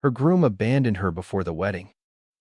Her groom abandoned her before the wedding.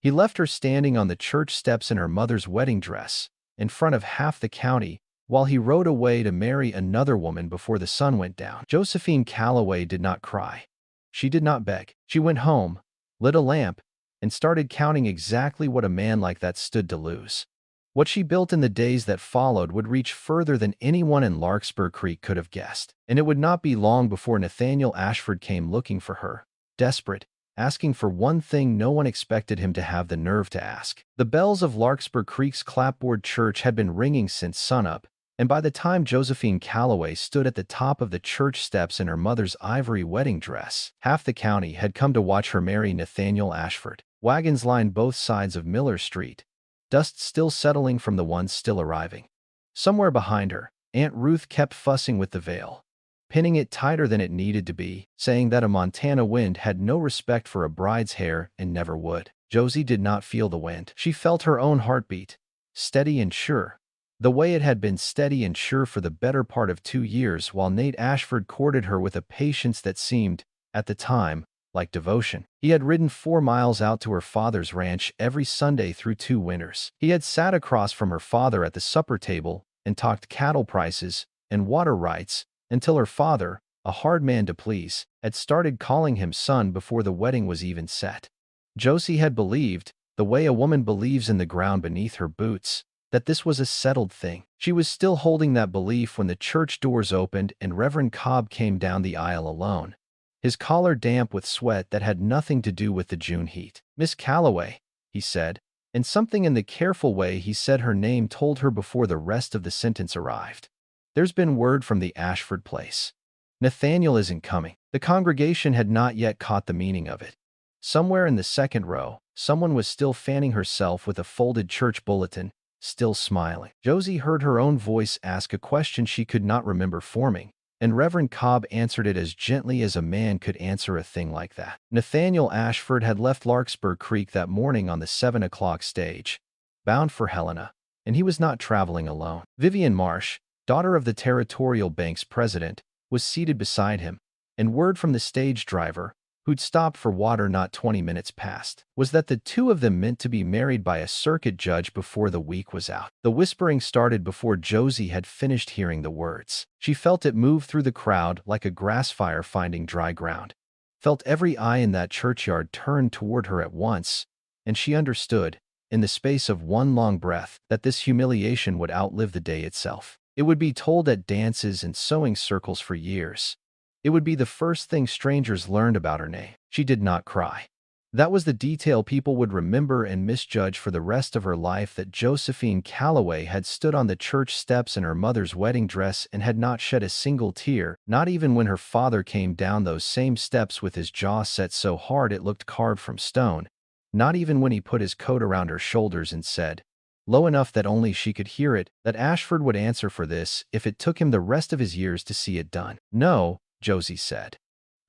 He left her standing on the church steps in her mother's wedding dress, in front of half the county, while he rode away to marry another woman before the sun went down. Josephine Calloway did not cry. She did not beg. She went home, lit a lamp, and started counting exactly what a man like that stood to lose. What she built in the days that followed would reach further than anyone in Larkspur Creek could have guessed. And it would not be long before Nathaniel Ashford came looking for her, desperate, asking for one thing no one expected him to have the nerve to ask. The bells of Larkspur Creek's clapboard church had been ringing since sunup, and by the time Josephine Calloway stood at the top of the church steps in her mother's ivory wedding dress, half the county had come to watch her marry Nathaniel Ashford. Wagons lined both sides of Miller Street, dust still settling from the ones still arriving. Somewhere behind her, Aunt Ruth kept fussing with the veil, pinning it tighter than it needed to be, saying that a Montana wind had no respect for a bride's hair and never would. Josie did not feel the wind. She felt her own heartbeat, steady and sure, the way it had been steady and sure for the better part of 2 years while Nate Ashford courted her with a patience that seemed, at the time, like devotion. He had ridden 4 miles out to her father's ranch every Sunday through 2 winters. He had sat across from her father at the supper table and talked cattle prices and water rights until her father, a hard man to please, had started calling him son before the wedding was even set. Josie had believed, the way a woman believes in the ground beneath her boots, that this was a settled thing. She was still holding that belief when the church doors opened and Reverend Cobb came down the aisle alone, his collar damp with sweat that had nothing to do with the June heat. "Miss Calloway," he said, and something in the careful way he said her name told her before the rest of the sentence arrived. "There's been word from the Ashford place. Nathaniel isn't coming." The congregation had not yet caught the meaning of it. Somewhere in the second row, someone was still fanning herself with a folded church bulletin, still smiling. Josie heard her own voice ask a question she could not remember forming, and Reverend Cobb answered it as gently as a man could answer a thing like that. Nathaniel Ashford had left Larkspur Creek that morning on the 7 o'clock stage, bound for Helena, and he was not traveling alone. Vivian Marsh, daughter of the Territorial Bank's president, was seated beside him, and word from the stage driver, who'd stopped for water not 20 minutes past, was that the two of them meant to be married by a circuit judge before the week was out. The whispering started before Josie had finished hearing the words. She felt it move through the crowd like a grass fire finding dry ground, felt every eye in that churchyard turn toward her at once, and she understood, in the space of one long breath, that this humiliation would outlive the day itself. It would be told at dances and sewing circles for years. It would be the first thing strangers learned about her name. She did not cry. That was the detail people would remember and misjudge for the rest of her life, that Josephine Calloway had stood on the church steps in her mother's wedding dress and had not shed a single tear, not even when her father came down those same steps with his jaw set so hard it looked carved from stone, not even when he put his coat around her shoulders and said, low enough that only she could hear it, that Ashford would answer for this if it took him the rest of his years to see it done. "No," Josie said.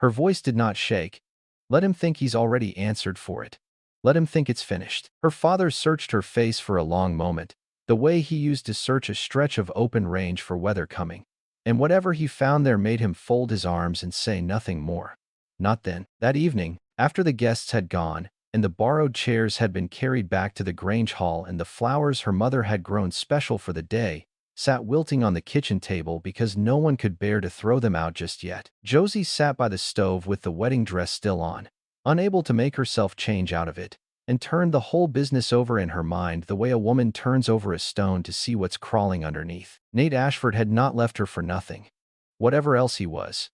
Her voice did not shake. "Let him think he's already answered for it. Let him think it's finished." Her father searched her face for a long moment, the way he used to search a stretch of open range for weather coming, and whatever he found there made him fold his arms and say nothing more. Not then. That evening, after the guests had gone, and the borrowed chairs had been carried back to the Grange Hall and the flowers her mother had grown special for the day sat wilting on the kitchen table because no one could bear to throw them out just yet, Josie sat by the stove with the wedding dress still on, unable to make herself change out of it, and turned the whole business over in her mind the way a woman turns over a stone to see what's crawling underneath. Nate Ashford had not left her for nothing. Whatever else he was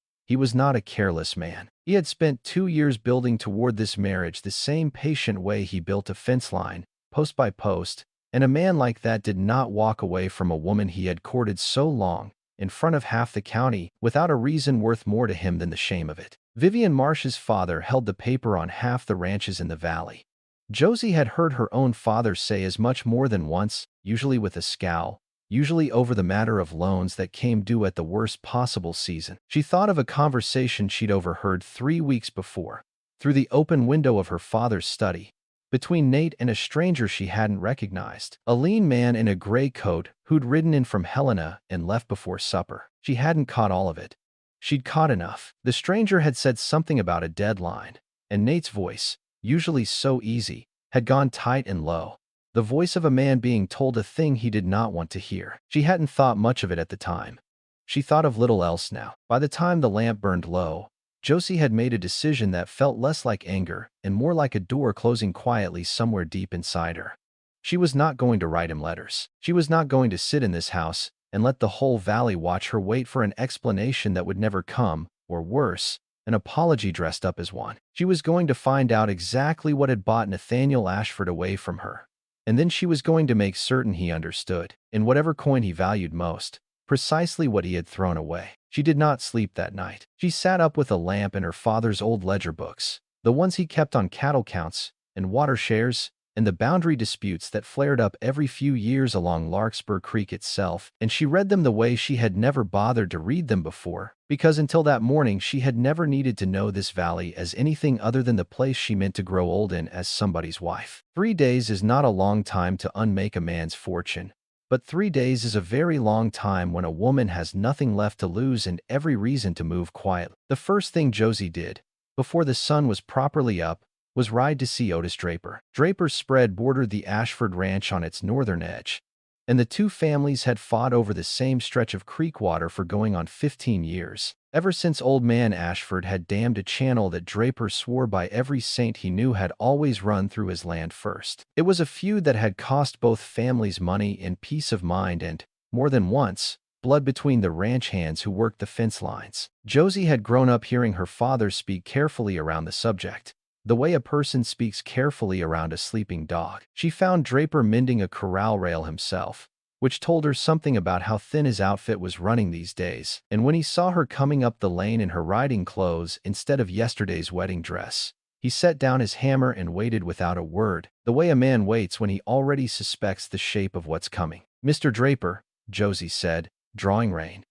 not a careless man. He had spent 2 years building toward this marriage the same patient way he built a fence line, post by post, and a man like that did not walk away from a woman he had courted so long, in front of half the county, without a reason worth more to him than the shame of it. Vivian Marsh's father held the paper on half the ranches in the valley. Josie had heard her own father say as much more than once, usually with a scowl, usually over the matter of loans that came due at the worst possible season. She thought of a conversation she'd overheard 3 weeks before, through the open window of her father's study, between Nate and a stranger she hadn't recognized, a lean man in a gray coat who'd ridden in from Helena and left before supper. She hadn't caught all of it. She'd caught enough. The stranger had said something about a deadline, And Nate's voice, usually so easy, had gone tight and low. The voice of a man being told a thing he did not want to hear. She hadn't thought much of it at the time. She thought of little else now. By the time the lamp burned low, Josie had made a decision that felt less like anger and more like a door closing quietly somewhere deep inside her. She was not going to write him letters. She was not going to sit in this house and let the whole valley watch her wait for an explanation that would never come, or worse, an apology dressed up as one. She was going to find out exactly what had bought Nathaniel Ashford away from her. And then she was going to make certain he understood, in whatever coin he valued most, precisely what he had thrown away. She did not sleep that night. She sat up with a lamp and her father's old ledger books, the ones he kept on cattle counts and water shares, and the boundary disputes that flared up every few years along Larkspur Creek itself, and she read them the way she had never bothered to read them before, because until that morning she had never needed to know this valley as anything other than the place she meant to grow old in as somebody's wife. 3 days is not a long time to unmake a man's fortune, but 3 days is a very long time when a woman has nothing left to lose and every reason to move quietly. The first thing Josie did, before the sun was properly up, was ride to see Otis Draper. Draper's spread bordered the Ashford Ranch on its northern edge, and the two families had fought over the same stretch of creek water for going on 15 years, ever since Old Man Ashford had dammed a channel that Draper swore by every saint he knew had always run through his land first. It was a feud that had cost both families money and peace of mind and, more than once, blood between the ranch hands who worked the fence lines. Josie had grown up hearing her father speak carefully around the subject, the way a person speaks carefully around a sleeping dog. She found Draper mending a corral rail himself, which told her something about how thin his outfit was running these days. And when he saw her coming up the lane in her riding clothes instead of yesterday's wedding dress, he set down his hammer and waited without a word, the way a man waits when he already suspects the shape of what's coming. "Mr. Draper," Josie said, drawing rein.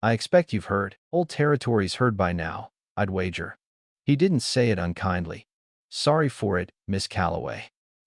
"I expect you've heard. Old territory's heard by now, I'd wager." He didn't say it unkindly. "Sorry for it, Miss Calloway.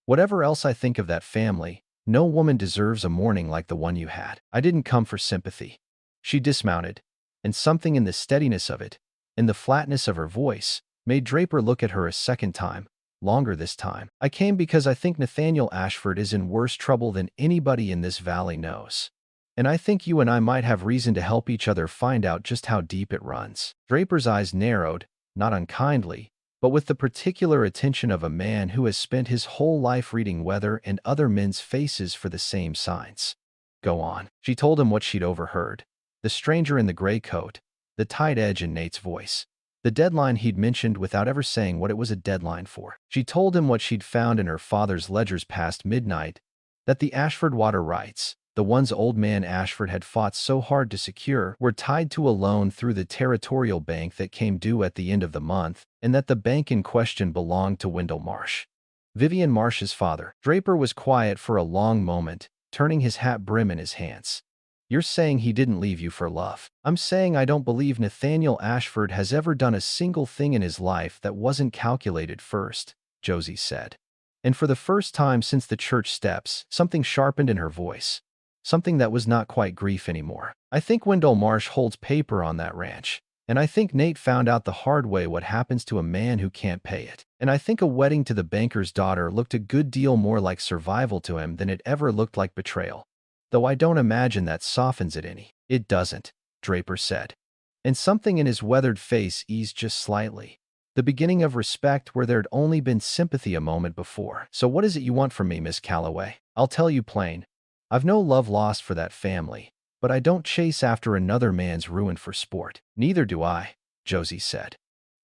Whatever else I think of that family, no woman deserves a morning like the one you had. I didn't come for sympathy." She dismounted, and something in the steadiness of it, in the flatness of her voice, made Draper look at her a second time, longer this time. "I came because I think Nathaniel Ashford is in worse trouble than anybody in this valley knows. And I think you and I might have reason to help each other find out just how deep it runs." Draper's eyes narrowed, not unkindly, but with the particular attention of a man who has spent his whole life reading weather and other men's faces for the same signs. "Go on." She told him what she'd overheard. The stranger in the gray coat, the tight edge in Nate's voice, the deadline he'd mentioned without ever saying what it was a deadline for. She told him what she'd found in her father's ledgers past midnight, that the Ashford water rights, the ones Old Man Ashford had fought so hard to secure, were tied to a loan through the territorial bank that came due at the end of the month, and that the bank in question belonged to Wendell Marsh, Vivian Marsh's father. Draper was quiet for a long moment, turning his hat brim in his hands. "You're saying he didn't leave you for love." "I'm saying I don't believe Nathaniel Ashford has ever done a single thing in his life that wasn't calculated first," Josie said. And for the first time since the church steps, something sharpened in her voice. Something that was not quite grief anymore. "I think Wendell Marsh holds paper on that ranch. And I think Nate found out the hard way what happens to a man who can't pay it. And I think a wedding to the banker's daughter looked a good deal more like survival to him than it ever looked like betrayal. Though I don't imagine that softens it any." "It doesn't," Draper said. And something in his weathered face eased just slightly. The beginning of respect where there'd only been sympathy a moment before. "So what is it you want from me, Miss Calloway? I'll tell you plain. I've no love lost for that family, but I don't chase after another man's ruin for sport." "Neither do I," Josie said.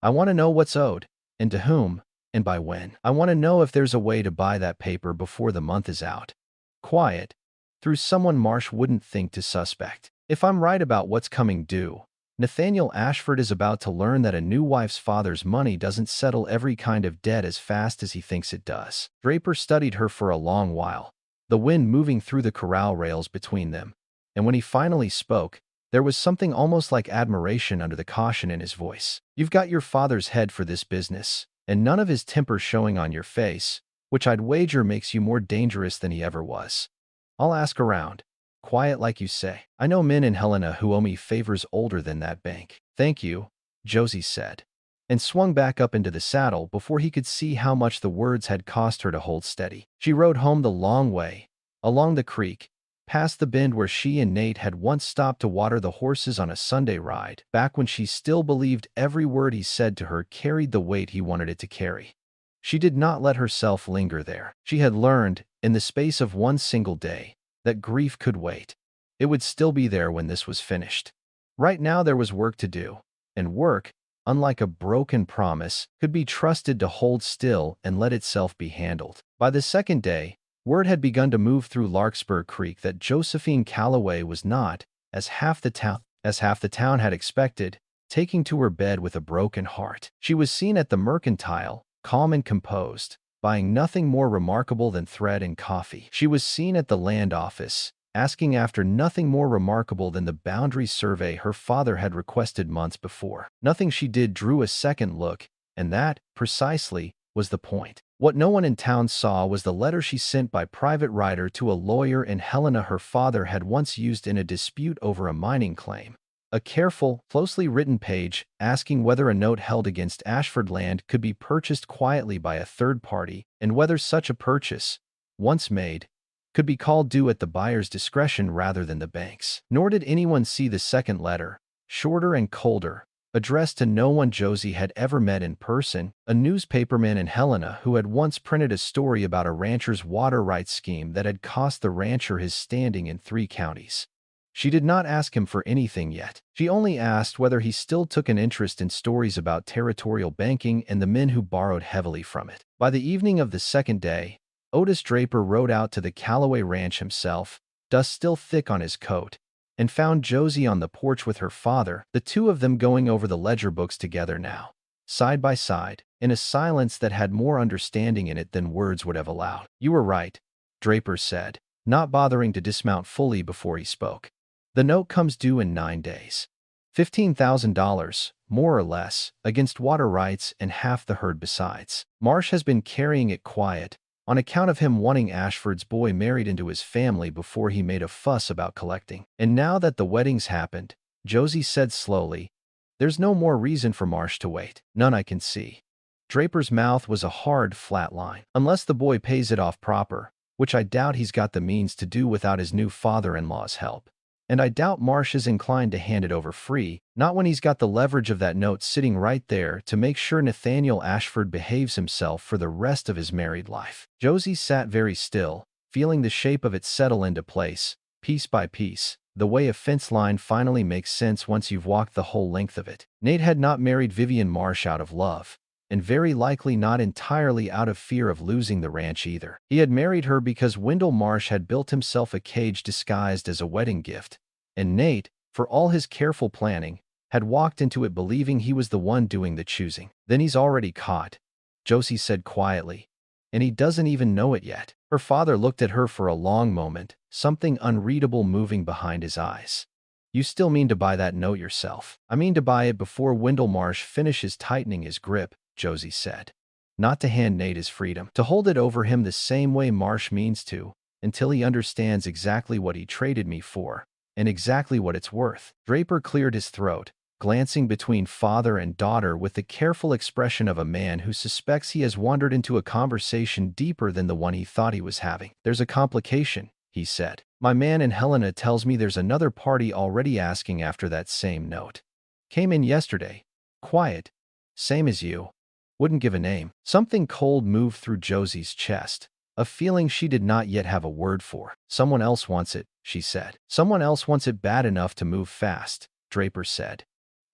"I want to know what's owed, and to whom, and by when. I want to know if there's a way to buy that paper before the month is out. Quiet, through someone Marsh wouldn't think to suspect. If I'm right about what's coming due, Nathaniel Ashford is about to learn that a new wife's father's money doesn't settle every kind of debt as fast as he thinks it does." Draper studied her for a long while, the wind moving through the corral rails between them, and when he finally spoke, there was something almost like admiration under the caution in his voice. "You've got your father's head for this business, and none of his temper showing on your face, which I'd wager makes you more dangerous than he ever was. I'll ask around. Quiet like you say. I know men in Helena who owe me favors older than that bank." "Thank you," Josie said. and swung back up into the saddle before he could see how much the words had cost her to hold steady. She rode home the long way, along the creek, past the bend where she and Nate had once stopped to water the horses on a Sunday ride, back when she still believed every word he said to her carried the weight he wanted it to carry. She did not let herself linger there. She had learned, in the space of one single day, that grief could wait. It would still be there when this was finished. Right now there was work to do, and work, unlike a broken promise, could be trusted to hold still and let itself be handled. By the second day, word had begun to move through Larkspur Creek that Josephine Calloway was not, as half the town had expected, taking to her bed with a broken heart. She was seen at the Mercantile, calm and composed, buying nothing more remarkable than thread and coffee. She was seen at the land office, asking after nothing more remarkable than the boundary survey her father had requested months before. Nothing she did drew a second look, and that, precisely, was the point. What no one in town saw was the letter she sent by private rider to a lawyer in Helena her father had once used in a dispute over a mining claim. A careful, closely written page asking whether a note held against Ashford land could be purchased quietly by a third party and whether such a purchase, once made, could be called due at the buyer's discretion rather than the bank's. Nor did anyone see the second letter, shorter and colder, addressed to no one Josie had ever met in person, a newspaperman in Helena who had once printed a story about a rancher's water rights scheme that had cost the rancher his standing in 3 counties. She did not ask him for anything yet. She only asked whether he still took an interest in stories about territorial banking and the men who borrowed heavily from it. By the evening of the second day, Otis Draper rode out to the Calloway Ranch himself, dust still thick on his coat, and found Josie on the porch with her father, the two of them going over the ledger books together now, side by side, in a silence that had more understanding in it than words would have allowed. "You were right," Draper said, not bothering to dismount fully before he spoke. "The note comes due in 9 days. $15,000, more or less, against water rights and half the herd besides. Marsh has been carrying it quiet, on account of him wanting Ashford's boy married into his family before he made a fuss about collecting. And now that the wedding's happened," Josie said slowly, "there's no more reason for Marsh to wait. None I can see." Draper's mouth was a hard, flat line. "Unless the boy pays it off proper, which I doubt he's got the means to do without his new father-in-law's help. And I doubt Marsh is inclined to hand it over free, not when he's got the leverage of that note sitting right there to make sure Nathaniel Ashford behaves himself for the rest of his married life." Josie sat very still, feeling the shape of it settle into place, piece by piece, the way a fence line finally makes sense once you've walked the whole length of it. Nate had not married Vivian Marsh out of love, and very likely not entirely out of fear of losing the ranch either. He had married her because Wendell Marsh had built himself a cage disguised as a wedding gift, and Nate, for all his careful planning, had walked into it believing he was the one doing the choosing. "Then he's already caught," Josie said quietly, "and he doesn't even know it yet." Her father looked at her for a long moment, something unreadable moving behind his eyes. "You still mean to buy that note yourself?" "I mean to buy it before Wendell Marsh finishes tightening his grip," Josie said. "Not to hand Nate his freedom. To hold it over him the same way Marsh means to, until he understands exactly what he traded me for, and exactly what it's worth." Draper cleared his throat, glancing between father and daughter with the careful expression of a man who suspects he has wandered into a conversation deeper than the one he thought he was having. "There's a complication," he said. "My man in Helena tells me there's another party already asking after that same note. Came in yesterday. Quiet. Same as you. Wouldn't give a name." Something cold moved through Josie's chest, a feeling she did not yet have a word for. "Someone else wants it," she said. "Someone else wants it bad enough to move fast," Draper said.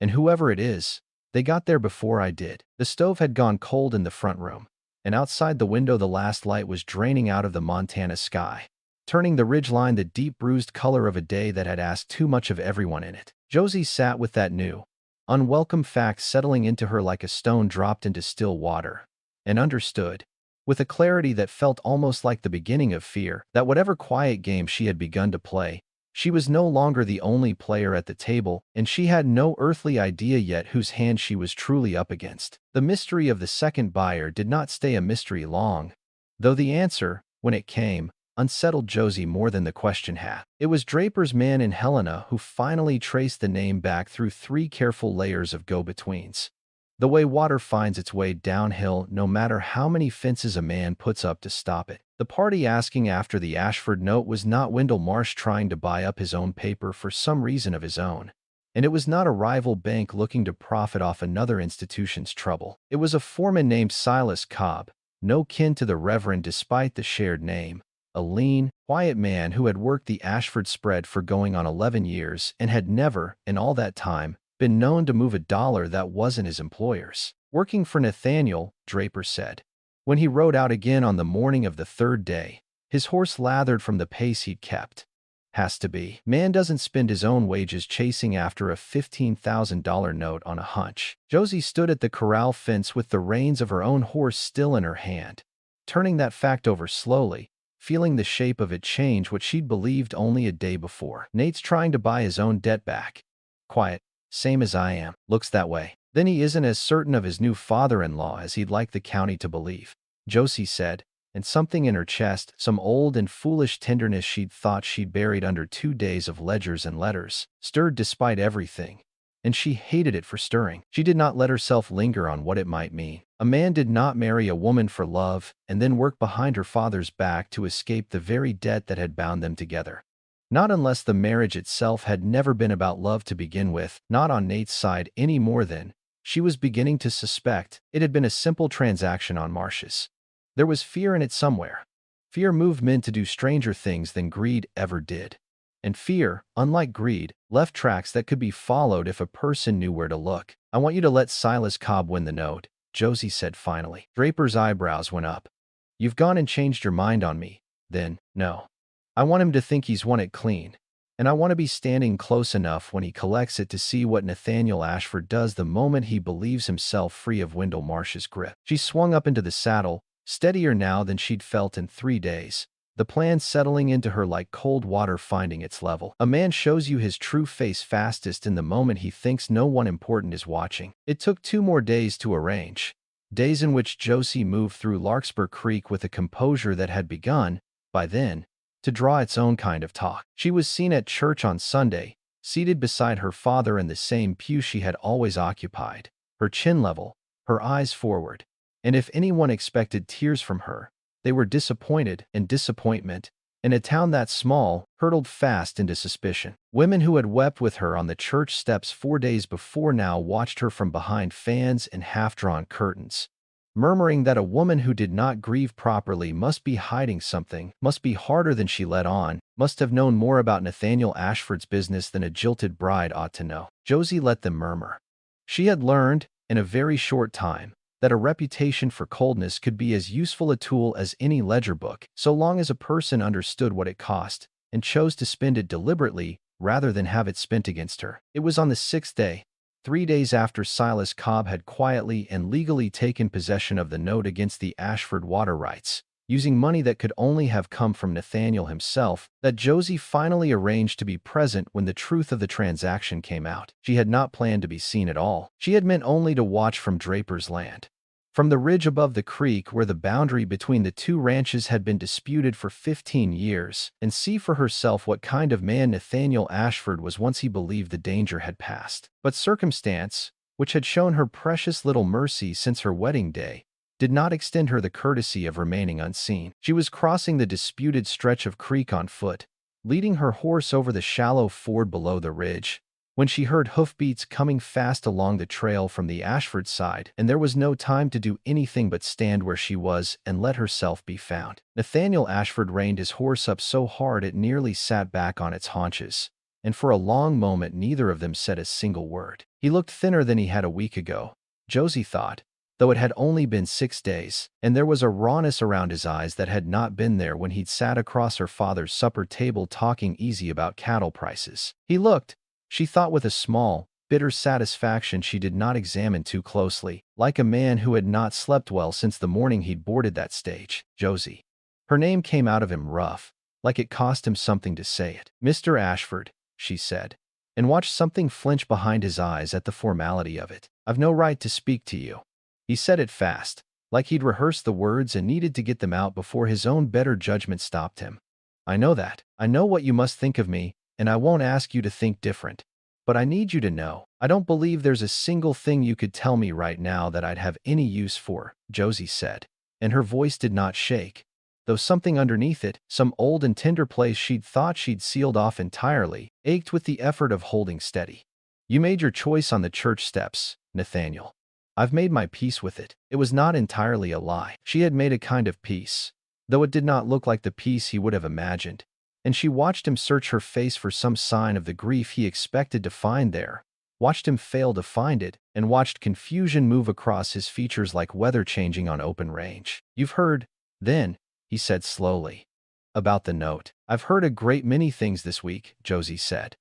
"And whoever it is, they got there before I did." The stove had gone cold in the front room, and outside the window the last light was draining out of the Montana sky, turning the ridgeline the deep bruised color of a day that had asked too much of everyone in it. Josie sat with that new, unwelcome fact settling into her like a stone dropped into still water, and understood, with a clarity that felt almost like the beginning of fear, that whatever quiet game she had begun to play, she was no longer the only player at the table, and she had no earthly idea yet whose hand she was truly up against. The mystery of the second buyer did not stay a mystery long, though the answer, when it came, unsettled Josie more than the question had. It was Draper's man in Helena who finally traced the name back through 3 careful layers of go-betweens. The way water finds its way downhill no matter how many fences a man puts up to stop it. The party asking after the Ashford note was not Wendell Marsh trying to buy up his own paper for some reason of his own. And it was not a rival bank looking to profit off another institution's trouble. It was a foreman named Silas Cobb, no kin to the Reverend despite the shared name, a lean, quiet man who had worked the Ashford spread for going on 11 years and had never, in all that time, been known to move a dollar that wasn't his employer's. Working for Nathaniel, Draper said. When he rode out again on the morning of the third day, his horse lathered from the pace he'd kept. Has to be. Man doesn't spend his own wages chasing after a $15,000 note on a hunch. Josie stood at the corral fence with the reins of her own horse still in her hand, turning that fact over slowly, feeling the shape of it change what she'd believed only a day before. Nate's trying to buy his own debt back. Quiet, same as I am. Looks that way. Then he isn't as certain of his new father-in-law as he'd like the county to believe, Josie said, and something in her chest, some old and foolish tenderness she'd thought she'd buried under 2 days of ledgers and letters, stirred despite everything, and she hated it for stirring. She did not let herself linger on what it might mean. A man did not marry a woman for love and then work behind her father's back to escape the very debt that had bound them together. Not unless the marriage itself had never been about love to begin with, not on Nate's side any more than, she was beginning to suspect, it had been a simple transaction on Marsh's. There was fear in it somewhere. Fear moved men to do stranger things than greed ever did. And fear, unlike greed, left tracks that could be followed if a person knew where to look. I want you to let Silas Cobb win the note, Josie said finally. Draper's eyebrows went up. You've gone and changed your mind on me, then? No. I want him to think he's won it clean. And I want to be standing close enough when he collects it to see what Nathaniel Ashford does the moment he believes himself free of Wendell Marsh's grip. She swung up into the saddle, steadier now than she'd felt in 3 days, the plan settling into her like cold water finding its level. A man shows you his true face fastest in the moment he thinks no one important is watching. It took 2 more days to arrange, days in which Josie moved through Larkspur Creek with a composure that had begun, by then, to draw its own kind of talk. She was seen at church on Sunday, seated beside her father in the same pew she had always occupied, her chin level, her eyes forward. And if anyone expected tears from her, they were disappointed, and disappointment, in a town that small, hurtled fast into suspicion. Women who had wept with her on the church steps 4 days before now watched her from behind fans and half-drawn curtains, murmuring that a woman who did not grieve properly must be hiding something, must be harder than she let on, must have known more about Nathaniel Ashford's business than a jilted bride ought to know. Josie let them murmur. She had learned, in a very short time, that a reputation for coldness could be as useful a tool as any ledger book, so long as a person understood what it cost and chose to spend it deliberately rather than have it spent against her. It was on the 6th day, 3 days after Silas Cobb had quietly and legally taken possession of the note against the Ashford water rights, using money that could only have come from Nathaniel himself, that Josie finally arranged to be present when the truth of the transaction came out. She had not planned to be seen at all. She had meant only to watch from Draper's land. From the ridge above the creek where the boundary between the 2 ranches had been disputed for 15 years, and see for herself what kind of man Nathaniel Ashford was once he believed the danger had passed. But circumstance, which had shown her precious little mercy since her wedding day, did not extend her the courtesy of remaining unseen. She was crossing the disputed stretch of creek on foot, leading her horse over the shallow ford below the ridge, when she heard hoofbeats coming fast along the trail from the Ashford side, and there was no time to do anything but stand where she was and let herself be found. Nathaniel Ashford reined his horse up so hard it nearly sat back on its haunches, and for a long moment neither of them said a single word. He looked thinner than he had a week ago, Josie thought, though it had only been 6 days, and there was a rawness around his eyes that had not been there when he'd sat across her father's supper table talking easy about cattle prices. He looked, she thought with a small, bitter satisfaction she did not examine too closely, like a man who had not slept well since the morning he'd boarded that stage. Josie. Her name came out of him rough, like it cost him something to say it. Mr. Ashford, she said, and watched something flinch behind his eyes at the formality of it. I've no right to speak to you. He said it fast, like he'd rehearsed the words and needed to get them out before his own better judgment stopped him. I know that. I know what you must think of me, and I won't ask you to think different. But I need you to know, I don't believe there's a single thing you could tell me right now that I'd have any use for, Josie said, and her voice did not shake, though something underneath it, some old and tender place she'd thought she'd sealed off entirely, ached with the effort of holding steady. You made your choice on the church steps, Nathaniel. I've made my peace with it. It was not entirely a lie. She had made a kind of peace, though it did not look like the peace he would have imagined, and she watched him search her face for some sign of the grief he expected to find there, watched him fail to find it, and watched confusion move across his features like weather changing on open range. You've heard, then, he said slowly, about the note. I've heard a great many things this week, Josie said.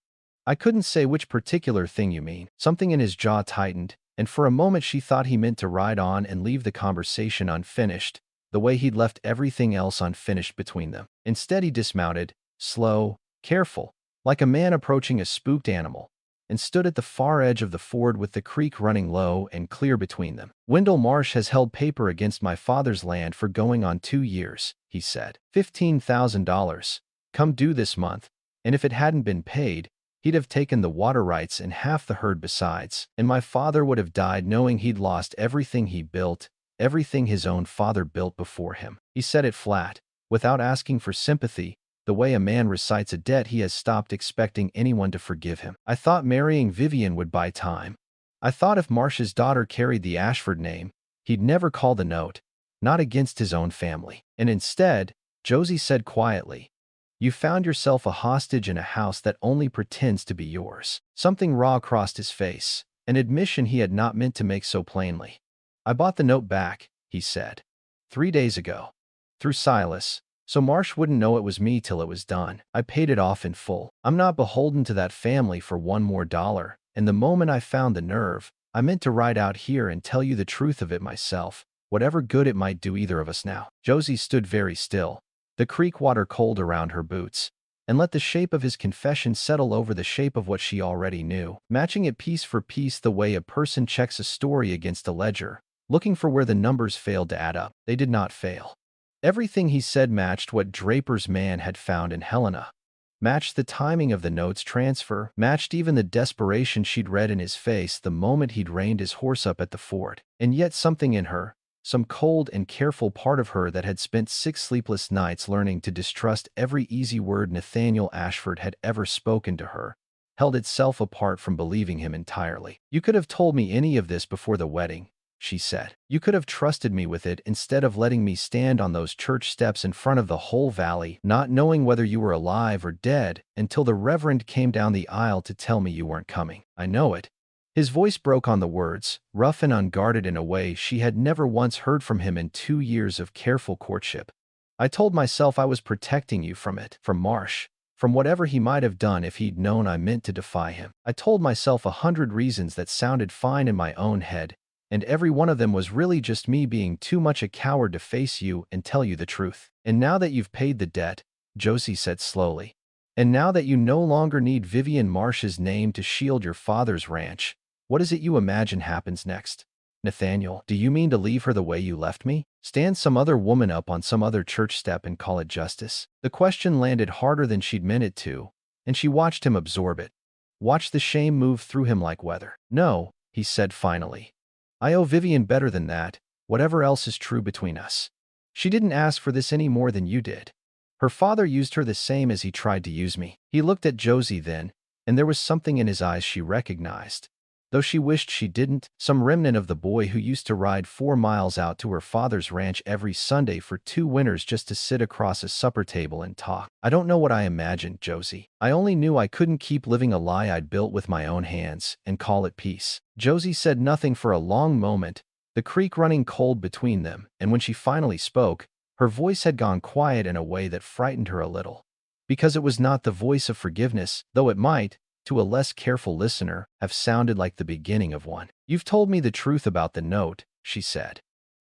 I couldn't say which particular thing you mean. Something in his jaw tightened, and for a moment she thought he meant to ride on and leave the conversation unfinished, the way he'd left everything else unfinished between them. Instead he dismounted, slow, careful, like a man approaching a spooked animal, and stood at the far edge of the ford with the creek running low and clear between them. Wendell Marsh has held paper against my father's land for going on 2 years, he said. $15,000, come due this month, and if it hadn't been paid, he'd have taken the water rights and half the herd besides, and my father would have died knowing he'd lost everything he built, everything his own father built before him. He said it flat, without asking for sympathy, the way a man recites a debt he has stopped expecting anyone to forgive him. I thought marrying Vivian would buy time. I thought if Marsh's daughter carried the Ashford name, he'd never call the note, not against his own family. And instead, Josie said quietly, you found yourself a hostage in a house that only pretends to be yours. Something raw crossed his face, an admission he had not meant to make so plainly. I bought the note back, he said, 3 days ago, through Silas, so Marsh wouldn't know it was me till it was done. I paid it off in full. I'm not beholden to that family for one more dollar, and the moment I found the nerve, I meant to ride out here and tell you the truth of it myself, whatever good it might do either of us now. Josie stood very still, the creek water cold around her boots, and let the shape of his confession settle over the shape of what she already knew, matching it piece for piece the way a person checks a story against a ledger, looking for where the numbers failed to add up. They did not fail. Everything he said matched what Draper's man had found in Helena, matched the timing of the note's transfer, matched even the desperation she'd read in his face the moment he'd reined his horse up at the ford. And yet something in her, some cold and careful part of her that had spent 6 sleepless nights learning to distrust every easy word Nathaniel Ashford had ever spoken to her, held itself apart from believing him entirely. You could have told me any of this before the wedding, she said. You could have trusted me with it instead of letting me stand on those church steps in front of the whole valley, not knowing whether you were alive or dead, until the Reverend came down the aisle to tell me you weren't coming. I know it. His voice broke on the words, rough and unguarded in a way she had never once heard from him in 2 years of careful courtship. I told myself I was protecting you from it, from Marsh, from whatever he might have done if he'd known I meant to defy him. I told myself 100 reasons that sounded fine in my own head, and every one of them was really just me being too much a coward to face you and tell you the truth. And now that you've paid the debt, Josie said slowly, and now that you no longer need Vivian Marsh's name to shield your father's ranch, what is it you imagine happens next? Nathaniel, do you mean to leave her the way you left me? Stand some other woman up on some other church step and call it justice? The question landed harder than she'd meant it to, and she watched him absorb it, watched the shame move through him like weather. No, he said finally. I owe Vivian better than that, whatever else is true between us. She didn't ask for this any more than you did. Her father used her the same as he tried to use me. He looked at Josie then, and there was something in his eyes she recognized, though she wished she didn't, some remnant of the boy who used to ride 4 miles out to her father's ranch every Sunday for 2 winters just to sit across a supper table and talk. I don't know what I imagined, Josie. I only knew I couldn't keep living a lie I'd built with my own hands and call it peace. Josie said nothing for a long moment, the creek running cold between them, and when she finally spoke, her voice had gone quiet in a way that frightened her a little. Because it was not the voice of forgiveness, though it might, to a less careful listener, have sounded like the beginning of one. You've told me the truth about the note, she said.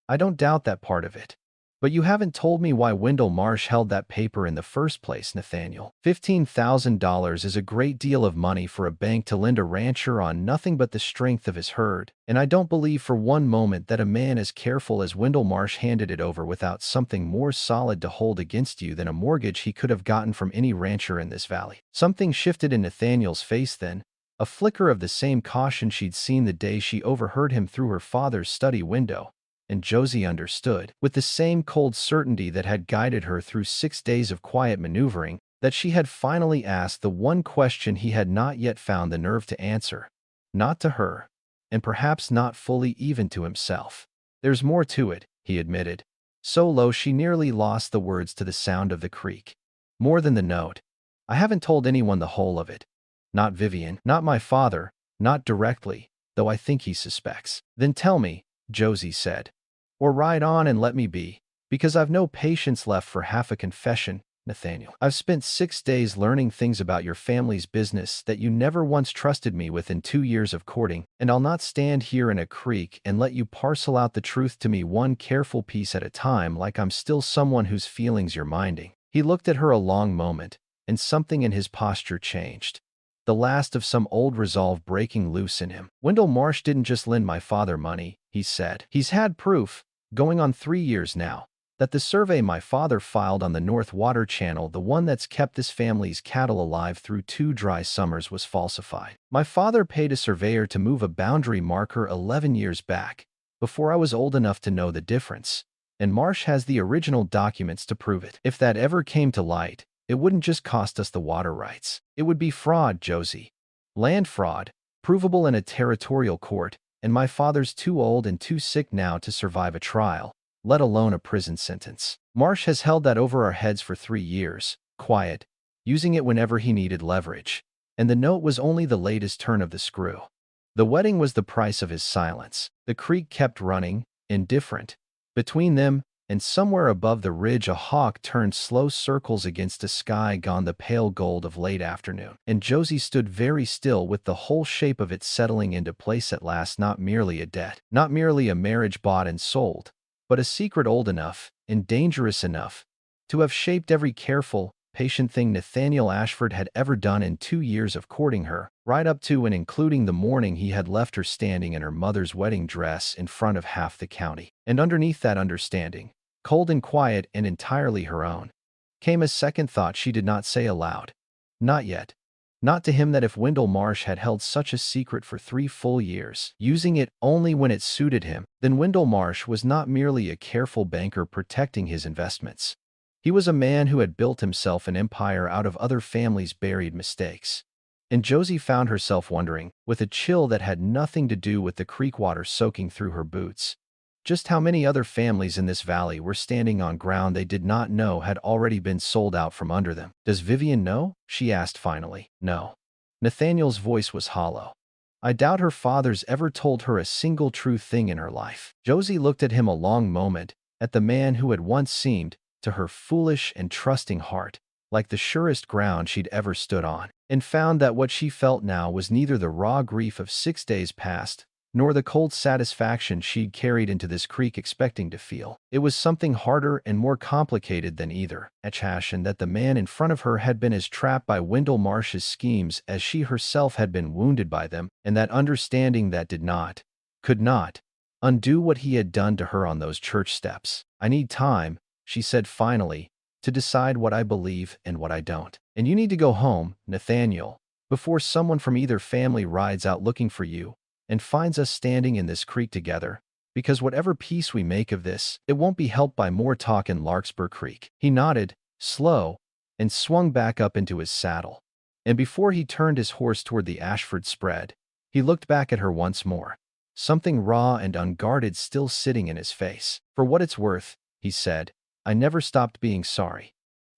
I don't doubt that part of it. But you haven't told me why Wendell Marsh held that paper in the first place, Nathaniel. $15,000 is a great deal of money for a bank to lend a rancher on nothing but the strength of his herd, and I don't believe for one moment that a man as careful as Wendell Marsh handed it over without something more solid to hold against you than a mortgage he could have gotten from any rancher in this valley. Something shifted in Nathaniel's face then, a flicker of the same caution she'd seen the day she overheard him through her father's study window, and Josie understood, with the same cold certainty that had guided her through 6 days of quiet maneuvering, that she had finally asked the one question he had not yet found the nerve to answer. Not to her, and perhaps not fully even to himself. "There's more to it," he admitted, so low she nearly lost the words to the sound of the creak. "More than the note. I haven't told anyone the whole of it. Not Vivian, not my father, not directly, though I think he suspects." "Then tell me," Josie said. "Or ride on and let me be, because I've no patience left for half a confession, Nathaniel. I've spent 6 days learning things about your family's business that you never once trusted me with in 2 years of courting, and I'll not stand here in a creek and let you parcel out the truth to me one careful piece at a time like I'm still someone whose feelings you're minding." He looked at her a long moment, and something in his posture changed. The last of some old resolve breaking loose in him. "Wendell Marsh didn't just lend my father money," he said. "He's had proof, going on 3 years now, that the survey my father filed on the North Water Channel, the one that's kept this family's cattle alive through 2 dry summers, was falsified. My father paid a surveyor to move a boundary marker 11 years back, before I was old enough to know the difference, and Marsh has the original documents to prove it. If that ever came to light, it wouldn't just cost us the water rights. It would be fraud, Josie. Land fraud, provable in a territorial court, and my father's too old and too sick now to survive a trial, let alone a prison sentence. Marsh has held that over our heads for 3 years, quiet, using it whenever he needed leverage. And the note was only the latest turn of the screw. The wedding was the price of his silence. The creek kept running, indifferent. Between them, and somewhere above the ridge, a hawk turned slow circles against a sky gone the pale gold of late afternoon. And Josie stood very still, with the whole shape of it settling into place at last. Not merely a debt, not merely a marriage bought and sold, but a secret old enough, and dangerous enough, to have shaped every careful, patient thing Nathaniel Ashford had ever done in 2 years of courting her, right up to and including the morning he had left her standing in her mother's wedding dress in front of half the county. And underneath that understanding, cold and quiet and entirely her own, came a second thought she did not say aloud. Not yet. Not to him, that if Wendell Marsh had held such a secret for 3 full years, using it only when it suited him, then Wendell Marsh was not merely a careful banker protecting his investments. He was a man who had built himself an empire out of other families' buried mistakes. And Josie found herself wondering, with a chill that had nothing to do with the creek water soaking through her boots, just how many other families in this valley were standing on ground they did not know had already been sold out from under them. "Does Vivian know?" she asked finally. "No." Nathaniel's voice was hollow. "I doubt her father's ever told her a single true thing in her life." Josie looked at him a long moment, at the man who had once seemed, to her foolish and trusting heart, like the surest ground she'd ever stood on, and found that what she felt now was neither the raw grief of 6 days past, nor the cold satisfaction she'd carried into this creek expecting to feel. It was something harder and more complicated than either. A passion that the man in front of her had been as trapped by Wendell Marsh's schemes as she herself had been wounded by them, and that understanding that could not, undo what he had done to her on those church steps. "I need time," she said finally, "to decide what I believe and what I don't. And you need to go home, Nathaniel, before someone from either family rides out looking for you and finds us standing in this creek together, because whatever peace we make of this, it won't be helped by more talk in Larkspur Creek." He nodded, slow, and swung back up into his saddle. And before he turned his horse toward the Ashford spread, he looked back at her once more, something raw and unguarded still sitting in his face. "For what it's worth," he said, "I never stopped being sorry.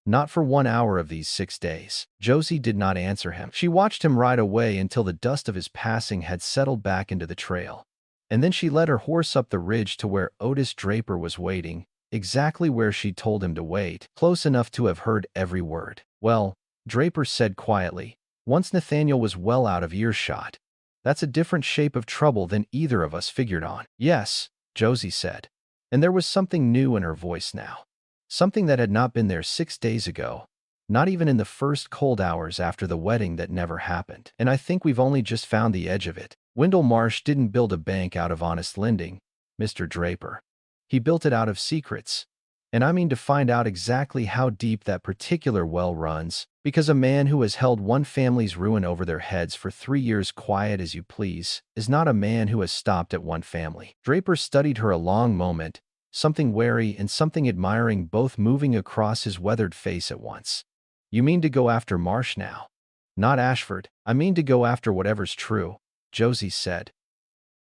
Not for 1 hour of these 6 days." Josie did not answer him. She watched him ride away until the dust of his passing had settled back into the trail. And then she led her horse up the ridge to where Otis Draper was waiting, exactly where she'd told him to wait, close enough to have heard every word. "Well," Draper said quietly, once Nathaniel was well out of earshot, "that's a different shape of trouble than either of us figured on." "Yes," Josie said. And there was something new in her voice now. Something that had not been there 6 days ago, not even in the first cold hours after the wedding that never happened. "And I think we've only just found the edge of it. Wendell Marsh didn't build a bank out of honest lending, Mr. Draper. He built it out of secrets. And I mean to find out exactly how deep that particular well runs, because a man who has held one family's ruin over their heads for 3 years quiet as you please is not a man who has stopped at one family. Draper studied her a long moment, something wary and something admiring both moving across his weathered face at once. You mean to go after Marsh now? Not Ashford. I mean to go after whatever's true, Josie said,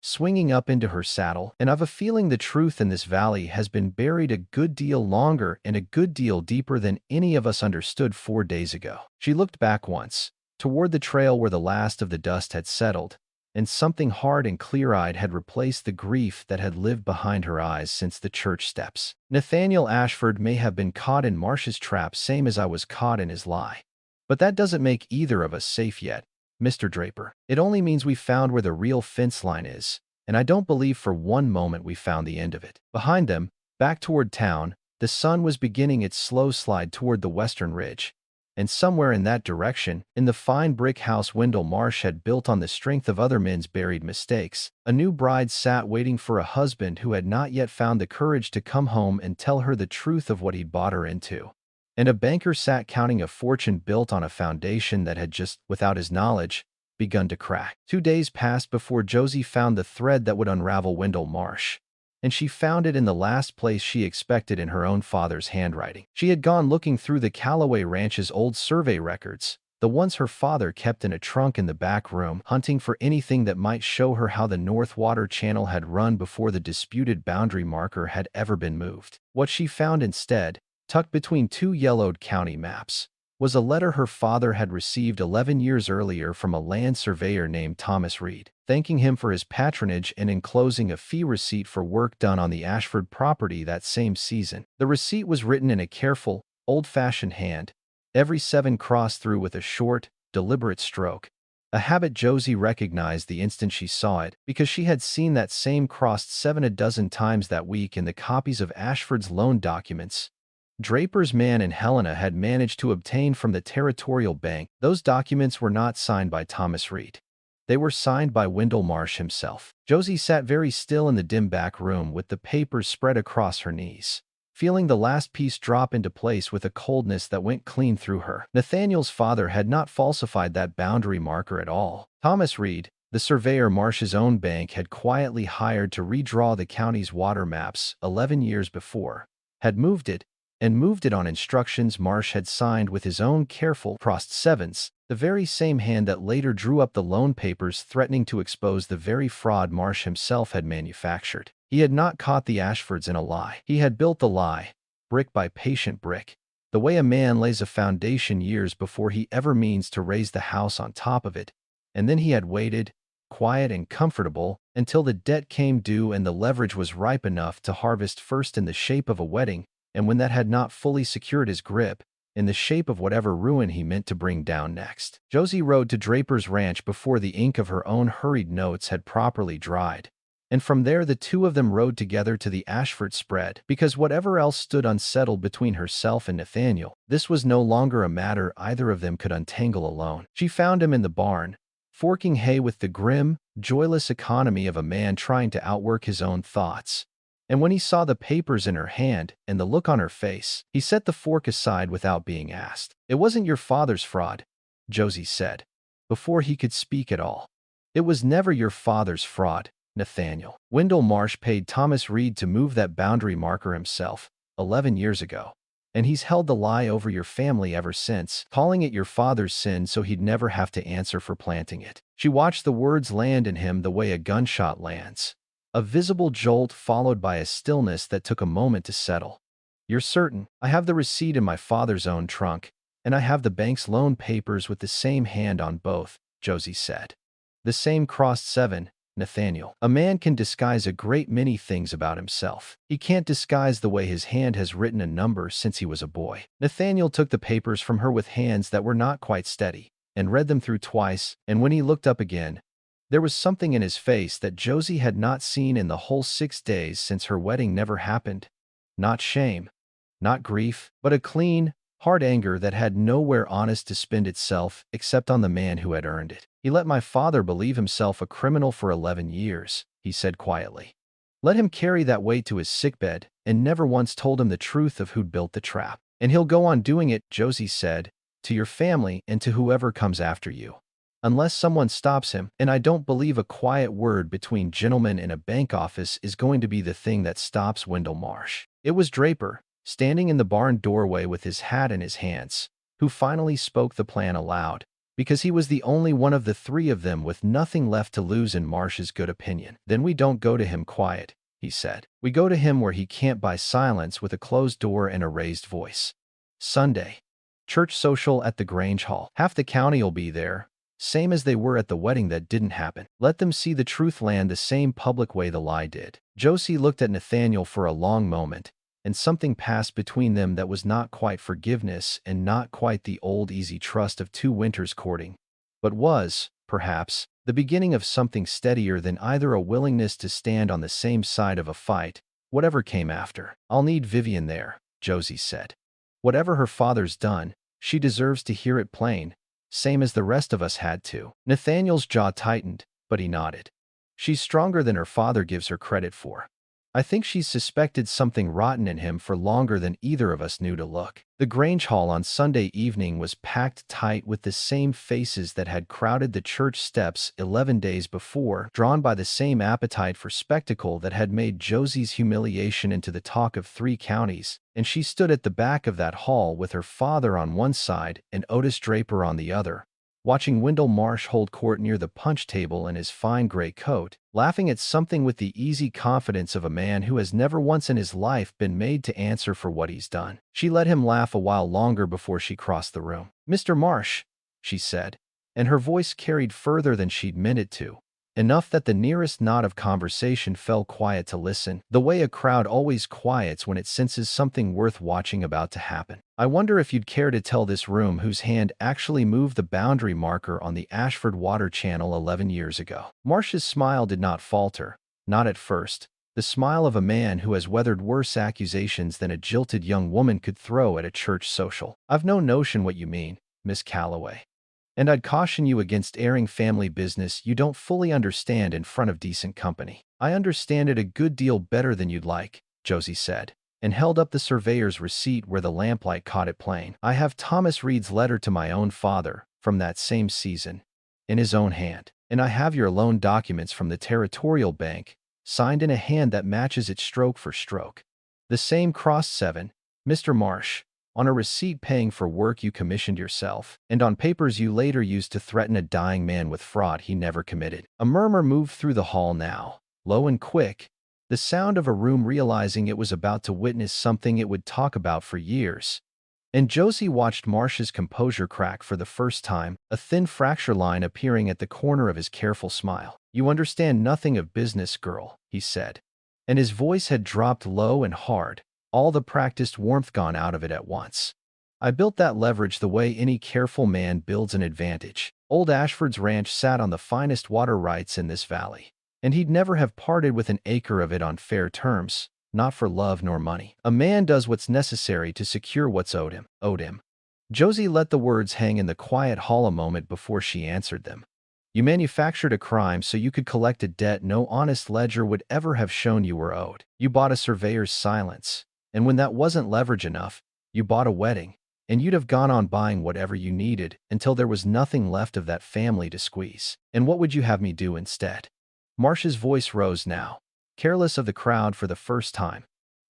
swinging up into her saddle, and I've a feeling the truth in this valley has been buried a good deal longer and a good deal deeper than any of us understood 4 days ago. She looked back once, toward the trail where the last of the dust had settled, and something hard and clear-eyed had replaced the grief that had lived behind her eyes since the church steps. Nathaniel Ashford may have been caught in Marsh's trap same as I was caught in his lie. But that doesn't make either of us safe yet, Mr. Draper. It only means we found where the real fence line is, and I don't believe for one moment we found the end of it. Behind them, back toward town, the sun was beginning its slow slide toward the western ridge, and somewhere in that direction, in the fine brick house Wendell Marsh had built on the strength of other men's buried mistakes, a new bride sat waiting for a husband who had not yet found the courage to come home and tell her the truth of what he'd bought her into. And a banker sat counting a fortune built on a foundation that had just, without his knowledge, begun to crack. 2 days passed before Josie found the thread that would unravel Wendell Marsh, and she found it in the last place she expected, in her own father's handwriting. She had gone looking through the Callaway Ranch's old survey records, the ones her father kept in a trunk in the back room, hunting for anything that might show her how the North Water Channel had run before the disputed boundary marker had ever been moved. What she found instead, tucked between two yellowed county maps, was a letter her father had received 11 years earlier from a land surveyor named Thomas Reed, thanking him for his patronage and enclosing a fee receipt for work done on the Ashford property that same season. The receipt was written in a careful, old-fashioned hand, every 7 crossed through with a short, deliberate stroke, a habit Josie recognized the instant she saw it, because she had seen that same crossed 7 a dozen times that week in the copies of Ashford's loan documents Draper's man and Helena had managed to obtain from the Territorial Bank. Those documents were not signed by Thomas Reed. They were signed by Wendell Marsh himself. Josie sat very still in the dim back room with the papers spread across her knees, feeling the last piece drop into place with a coldness that went clean through her. Nathaniel's father had not falsified that boundary marker at all. Thomas Reed, the surveyor Marsh's own bank had quietly hired to redraw the county's water maps 11 years before, had moved it on instructions Marsh had signed with his own careful crossed 7s, the very same hand that later drew up the loan papers threatening to expose the very fraud Marsh himself had manufactured. He had not caught the Ashfords in a lie. He had built the lie, brick by patient brick, the way a man lays a foundation years before he ever means to raise the house on top of it, and then he had waited, quiet and comfortable, until the debt came due and the leverage was ripe enough to harvest, first in the shape of a wedding, and when that had not fully secured his grip, in the shape of whatever ruin he meant to bring down next. Josie rode to Draper's ranch before the ink of her own hurried notes had properly dried, and from there the two of them rode together to the Ashford spread, because whatever else stood unsettled between herself and Nathaniel, this was no longer a matter either of them could untangle alone. She found him in the barn, forking hay with the grim, joyless economy of a man trying to outwork his own thoughts. And when he saw the papers in her hand and the look on her face, he set the fork aside without being asked. "It wasn't your father's fraud," Josie said, before he could speak at all. "It was never your father's fraud, Nathaniel. Wendell Marsh paid Thomas Reed to move that boundary marker himself, 11 years ago. And he's held the lie over your family ever since, calling it your father's sin so he'd never have to answer for planting it." She watched the words land in him the way a gunshot lands. A visible jolt followed by a stillness that took a moment to settle. "You're certain?" "I have the receipt in my father's own trunk, and I have the bank's loan papers with the same hand on both," Josie said. "The same crossed 7, Nathaniel. A man can disguise a great many things about himself. He can't disguise the way his hand has written a number since he was a boy." Nathaniel took the papers from her with hands that were not quite steady, and read them through twice, and when he looked up again, there was something in his face that Josie had not seen in the whole 6 days since her wedding never happened. Not shame, not grief, but a clean, hard anger that had nowhere honest to spend itself except on the man who had earned it. "He let my father believe himself a criminal for 11 years, he said quietly. Let him carry that weight to his sickbed and never once told him the truth of who'd built the trap. And he'll go on doing it, Josie said, to your family and to whoever comes after you. Unless someone stops him, and I don't believe a quiet word between gentlemen in a bank office is going to be the thing that stops Wendell Marsh. It was Draper, standing in the barn doorway with his hat in his hands, who finally spoke the plan aloud, because he was the only one of the three of them with nothing left to lose in Marsh's good opinion. Then we don't go to him quiet, he said. We go to him where he can't buy silence with a closed door and a raised voice. Sunday. Church social at the Grange Hall. Half the county'll be there, same as they were at the wedding that didn't happen. Let them see the truth land the same public way the lie did. Josie looked at Nathaniel for a long moment, and something passed between them that was not quite forgiveness and not quite the old easy trust of 2 winters courting, but was, perhaps, the beginning of something steadier than either a willingness to stand on the same side of a fight, whatever came after. I'll need Vivian there, Josie said. Whatever her father's done, she deserves to hear it plain, same as the rest of us had to. Nathaniel's jaw tightened, but he nodded. She's stronger than her father gives her credit for. I think she's suspected something rotten in him for longer than either of us knew to look. The Grange Hall on Sunday evening was packed tight with the same faces that had crowded the church steps 11 days before, drawn by the same appetite for spectacle that had made Josie's humiliation into the talk of 3 counties, and she stood at the back of that hall with her father on one side and Otis Draper on the other, watching Wendell Marsh hold court near the punch table in his fine gray coat, laughing at something with the easy confidence of a man who has never once in his life been made to answer for what he's done. She let him laugh a while longer before she crossed the room. "Mr. Marsh," she said, and her voice carried further than she'd meant it to, enough that the nearest knot of conversation fell quiet to listen, the way a crowd always quiets when it senses something worth watching about to happen. "I wonder if you'd care to tell this room whose hand actually moved the boundary marker on the Ashford Water Channel 11 years ago." Marsh's smile did not falter, not at first, the smile of a man who has weathered worse accusations than a jilted young woman could throw at a church social. "I've no notion what you mean, Miss Calloway. And I'd caution you against airing family business you don't fully understand in front of decent company." "I understand it a good deal better than you'd like," Josie said, and held up the surveyor's receipt where the lamplight caught it plain. "I have Thomas Reed's letter to my own father, from that same season, in his own hand. And I have your loan documents from the Territorial Bank, signed in a hand that matches it stroke for stroke. The same *7, Mr. Marsh, on a receipt paying for work you commissioned yourself, and on papers you later used to threaten a dying man with fraud he never committed." A murmur moved through the hall now, low and quick, the sound of a room realizing it was about to witness something it would talk about for years. And Josie watched Marsh's composure crack for the first time, a thin fracture line appearing at the corner of his careful smile. "You understand nothing of business, girl," he said, and his voice had dropped low and hard, all the practiced warmth gone out of it at once. "I built that leverage the way any careful man builds an advantage. Old Ashford's ranch sat on the finest water rights in this valley, and he'd never have parted with an acre of it on fair terms, not for love nor money. A man does what's necessary to secure what's owed him. Josie let the words hang in the quiet hall a moment before she answered them. "You manufactured a crime so you could collect a debt no honest ledger would ever have shown you were owed. You bought a surveyor's silence. And when that wasn't leverage enough, you bought a wedding, and you'd have gone on buying whatever you needed until there was nothing left of that family to squeeze. And what would you have me do instead?" Marsh's voice rose now, careless of the crowd for the first time,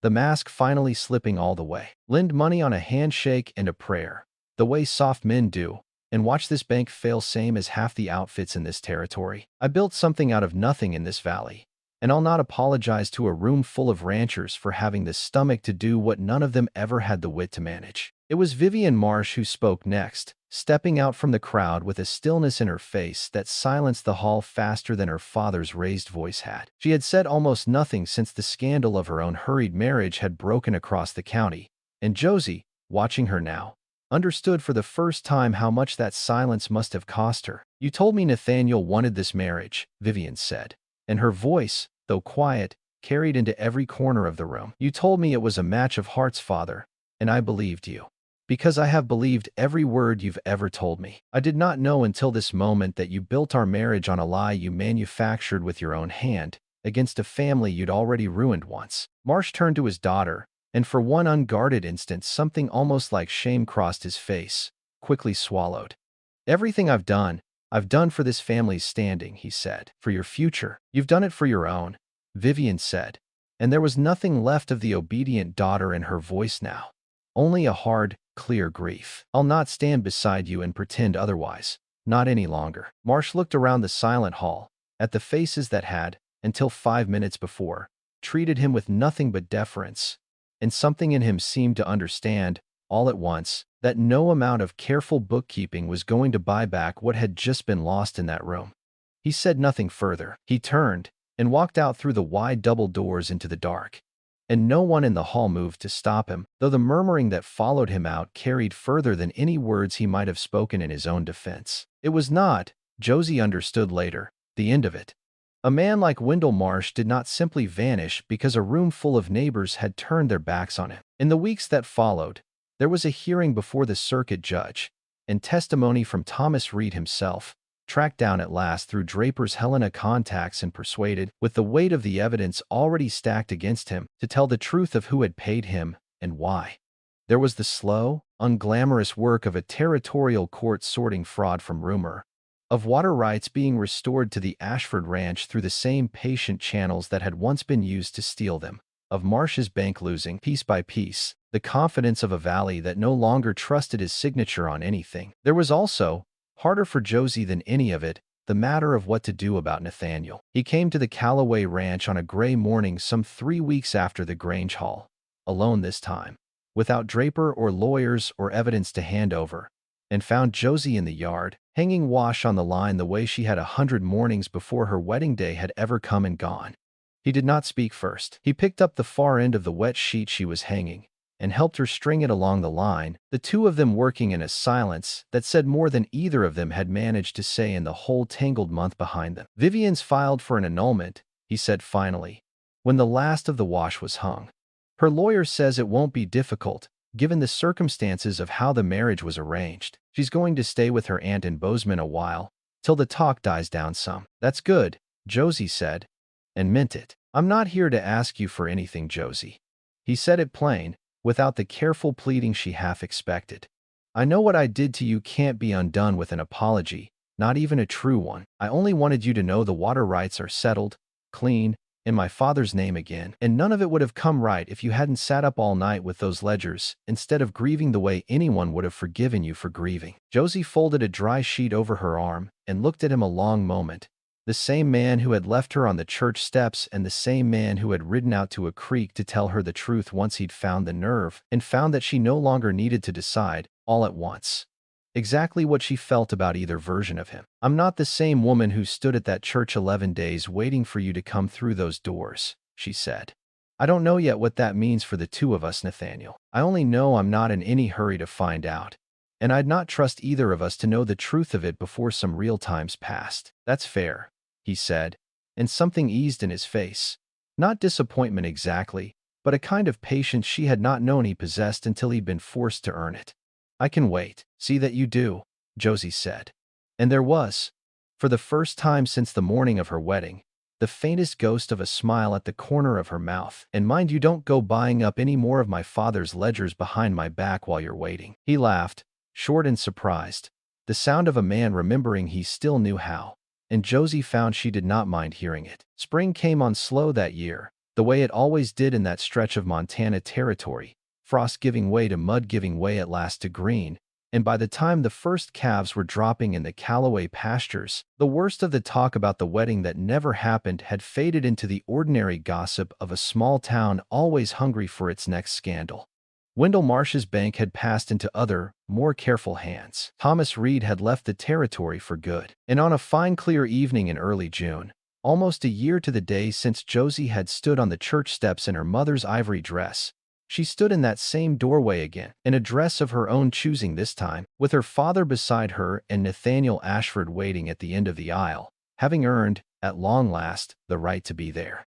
the mask finally slipping all the way. "Lend money on a handshake and a prayer, the way soft men do, and watch this bank fail same as half the outfits in this territory. I built something out of nothing in this valley, and I'll not apologize to a room full of ranchers for having the stomach to do what none of them ever had the wit to manage." It was Vivian Marsh who spoke next, stepping out from the crowd with a stillness in her face that silenced the hall faster than her father's raised voice had. She had said almost nothing since the scandal of her own hurried marriage had broken across the county, and Josie, watching her now, understood for the first time how much that silence must have cost her. "You told me Nathaniel wanted this marriage," Vivian said, and her voice, though quiet, carried into every corner of the room. "You told me it was a match of hearts, father, and I believed you. Because I have believed every word you've ever told me. I did not know until this moment that you built our marriage on a lie you manufactured with your own hand, against a family you'd already ruined once. Marsh turned to his daughter, and for one unguarded instant something almost like shame crossed his face, quickly swallowed. Everything I've done for this family's standing, he said. For your future. You've done it for your own, Vivian said. And there was nothing left of the obedient daughter in her voice now. Only a hard, clear grief. I'll not stand beside you and pretend otherwise. Not any longer. Marsh looked around the silent hall, at the faces that had, until 5 minutes before, treated him with nothing but deference, and something in him seemed to understand, all at once, that no amount of careful bookkeeping was going to buy back what had just been lost in that room. He said nothing further. He turned and walked out through the wide double doors into the dark, and no one in the hall moved to stop him, though the murmuring that followed him out carried further than any words he might have spoken in his own defense. It was not, Josie understood later, the end of it. A man like Wendell Marsh did not simply vanish because a room full of neighbors had turned their backs on him. In the weeks that followed, there was a hearing before the circuit judge, and testimony from Thomas Reed himself, tracked down at last through Draper's Helena contacts and persuaded, with the weight of the evidence already stacked against him, to tell the truth of who had paid him and why. There was the slow, unglamorous work of a territorial court sorting fraud from rumor, of water rights being restored to the Ashford Ranch through the same patient channels that had once been used to steal them, of Marsh's bank losing, piece by piece, the confidence of a valley that no longer trusted his signature on anything. There was also, harder for Josie than any of it, the matter of what to do about Nathaniel. He came to the Callaway Ranch on a gray morning some 3 weeks after the Grange haul, alone this time, without Draper or lawyers or evidence to hand over, and found Josie in the yard, hanging wash on the line the way she had 100 mornings before her wedding day had ever come and gone. He did not speak first. He picked up the far end of the wet sheet she was hanging, and helped her string it along the line, the two of them working in a silence that said more than either of them had managed to say in the whole tangled month behind them. Vivian's filed for an annulment, he said finally, when the last of the wash was hung. Her lawyer says it won't be difficult, given the circumstances of how the marriage was arranged. She's going to stay with her aunt in Bozeman a while, till the talk dies down some. That's good, Josie said, and meant it. I'm not here to ask you for anything, Josie. He said it plain, without the careful pleading she half expected. I know what I did to you can't be undone with an apology, not even a true one. I only wanted you to know the water rights are settled, clean, in my father's name again, and none of it would have come right if you hadn't sat up all night with those ledgers, instead of grieving the way anyone would have forgiven you for grieving. Josie folded a dry sheet over her arm and looked at him a long moment. The same man who had left her on the church steps and the same man who had ridden out to a creek to tell her the truth once he'd found the nerve and found that she no longer needed to decide, all at once, exactly what she felt about either version of him. I'm not the same woman who stood at that church 11 days waiting for you to come through those doors, she said. I don't know yet what that means for the two of us, Nathaniel. I only know I'm not in any hurry to find out, and I'd not trust either of us to know the truth of it before some real time's passed. That's fair, he said, and something eased in his face. Not disappointment exactly, but a kind of patience she had not known he possessed until he'd been forced to earn it. I can wait. See that you do, Josie said. And there was, for the first time since the morning of her wedding, the faintest ghost of a smile at the corner of her mouth. And mind you don't go buying up any more of my father's ledgers behind my back while you're waiting. He laughed, short and surprised, the sound of a man remembering he still knew how. And Josie found she did not mind hearing it. Spring came on slow that year, the way it always did in that stretch of Montana territory, frost giving way to mud giving way at last to green, and by the time the first calves were dropping in the Callaway pastures, the worst of the talk about the wedding that never happened had faded into the ordinary gossip of a small town always hungry for its next scandal. Wendell Marsh's bank had passed into other, more careful hands. Thomas Reed had left the territory for good. And on a fine clear evening in early June, almost a year to the day since Josie had stood on the church steps in her mother's ivory dress, she stood in that same doorway again, in a dress of her own choosing this time, with her father beside her and Nathaniel Ashford waiting at the end of the aisle, having earned, at long last, the right to be there.